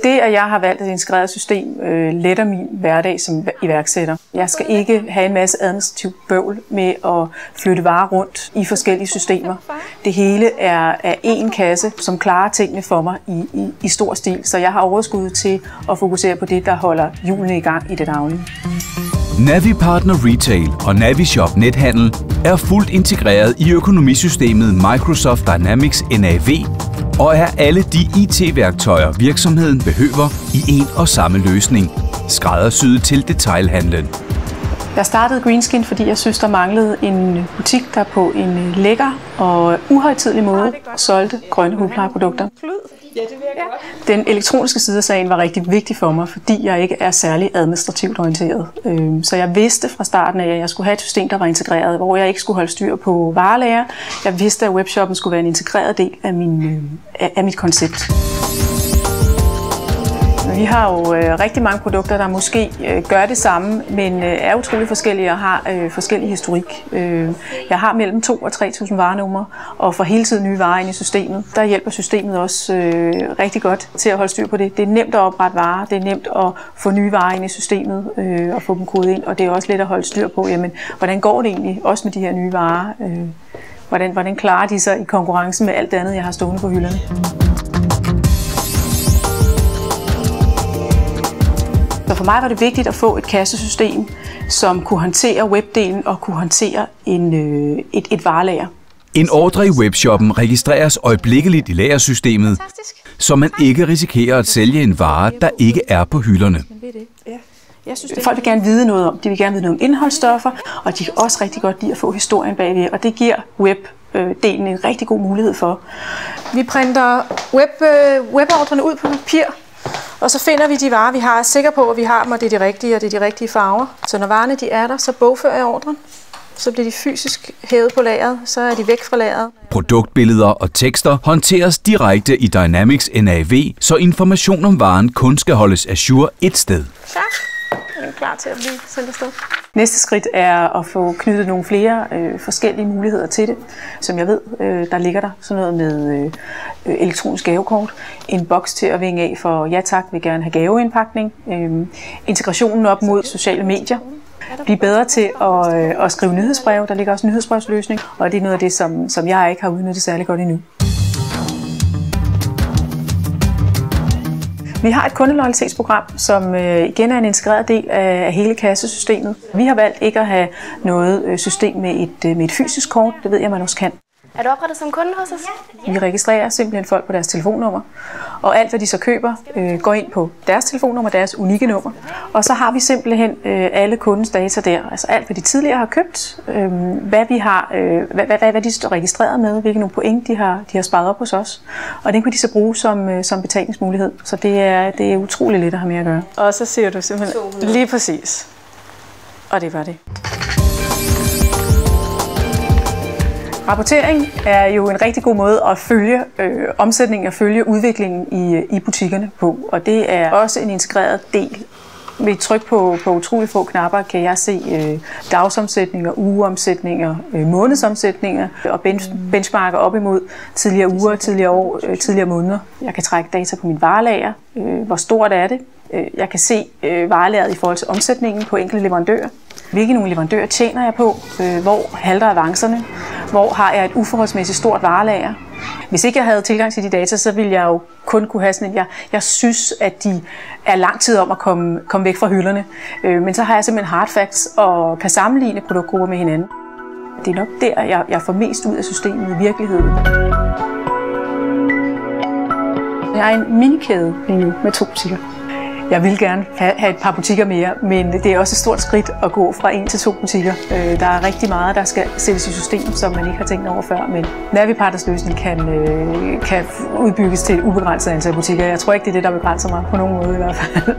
Det, at jeg har valgt et integreret system, letter min hverdag som iværksætter. Jeg skal ikke have en masse administrativt bøvl med at flytte varer rundt i forskellige systemer. Det hele er én kasse, som klarer tingene for mig i stor stil, så jeg har overskud til at fokusere på det, der holder hjulene i gang i det daglige. NaviPartner Retail og NaviShop Nethandel er fuldt integreret i økonomisystemet Microsoft Dynamics NAV og er alle de IT-værktøjer, virksomheden behøver i en og samme løsning, skræddersyet til detailhandlen. Jeg startede Greenskin, fordi jeg synes, der manglede en butik, der på en lækker og uhøjtidelig måde solgte grønne hudplejeprodukter. Den elektroniske side af sagen var rigtig vigtig for mig, fordi jeg ikke er særlig administrativt orienteret. Så jeg vidste fra starten af, at jeg skulle have et system, der var integreret, hvor jeg ikke skulle holde styr på varelager. Jeg vidste, at webshoppen skulle være en integreret del af mit koncept. Vi har jo rigtig mange produkter, der måske gør det samme, men er utrolig forskellige og har forskellig historik. Jeg har mellem 2.000 og 3.000 varenumre, og får hele tiden nye varer ind i systemet. Der hjælper systemet også rigtig godt til at holde styr på det. Det er nemt at oprette varer, det er nemt at få nye varer ind i systemet og få dem kodet ind, og det er også let at holde styr på, jamen, hvordan går det egentlig også med de her nye varer? Hvordan klarer de sig i konkurrencen med alt det andet, jeg har stående på hylderne? Så for mig var det vigtigt at få et kassesystem, som kunne håndtere webdelen og kunne håndtere et varelager. En ordre i webshoppen registreres øjeblikkeligt i lagersystemet, så man ikke risikerer at sælge en vare, der ikke er på hylderne. Folk vil gerne vide noget om, de vil gerne vide noget om indholdsstoffer, og de kan også rigtig godt lide at få historien bagved, og det giver webdelen en rigtig god mulighed for. Vi printer webordrene ud på papir. Og så finder vi de varer, vi har, er sikre på, at vi har dem, og det er de rigtige, og det er de rigtige farver. Så når varerne de er der, så bogfører jeg ordren. Så bliver de fysisk hævet på lageret, så er de væk fra lageret. Produktbilleder og tekster håndteres direkte i Dynamics NAV, så information om varen kun skal holdes ajour et sted. Så er klar til at blive sendt afsted. Næste skridt er at få knyttet nogle flere forskellige muligheder til det. Som jeg ved, der ligger der sådan noget med elektronisk gavekort, en boks til at vinge af for ja tak, vil gerne have gaveindpakning, integrationen op mod sociale medier, blive bedre til at skrive nyhedsbreve, der ligger også en nyhedsbrevsløsning, og det er noget af det, som jeg ikke har udnyttet særlig godt endnu. Vi har et kundeloyalitetsprogram, som igen er en integreret del af hele kassesystemet. Vi har valgt ikke at have noget system med et fysisk kort, det ved jeg, man også kan. Er du oprettet som kunde hos os? Vi registrerer simpelthen folk på deres telefonnummer, og alt hvad de så køber går ind på deres telefonnummer, deres unikke nummer. Og så har vi simpelthen alle kundens data der, altså alt hvad de tidligere har købt, hvad de står registreret med, hvilke nogle point de har sparet op hos os. Og den kan de så bruge som betalingsmulighed, så det er utrolig let at have med at gøre. Og så siger du simpelthen lige præcis, og det var det. Rapportering er jo en rigtig god måde at følge omsætningen og følge udviklingen i butikkerne på, og det er også en integreret del. Med et tryk på utrolig få knapper kan jeg se dagsomsætninger, ugeomsætninger, månedsomsætninger og benchmarker op imod tidligere uger, tidligere år, tidligere måneder. Jeg kan trække data på min varelager, hvor stort er det. Jeg kan se varelageret i forhold til omsætningen på enkelte leverandører. Hvilke nogle leverandører tjener jeg på? Hvor halter avancerne? Hvor har jeg et uforholdsmæssigt stort varelager? Hvis ikke jeg havde tilgang til de data, så ville jeg jo kun kunne have sådan jeg synes, at de er lang tid om at komme væk fra hylderne. Men så har jeg simpelthen hard facts og kan sammenligne produktgrupper med hinanden. Det er nok der, jeg får mest ud af systemet i virkeligheden. Jeg har en minikæde lige nu med 2 butikker. Jeg vil gerne have et par butikker mere, men det er også et stort skridt at gå fra 1 til 2 butikker. Der er rigtig meget, der skal sættes i system, som man ikke har tænkt over før, men NaviPartners løsning kan udbygges til et ubegrænset antal butikker. Jeg tror ikke, det er det, der begrænser mig på nogen måde i hvert fald.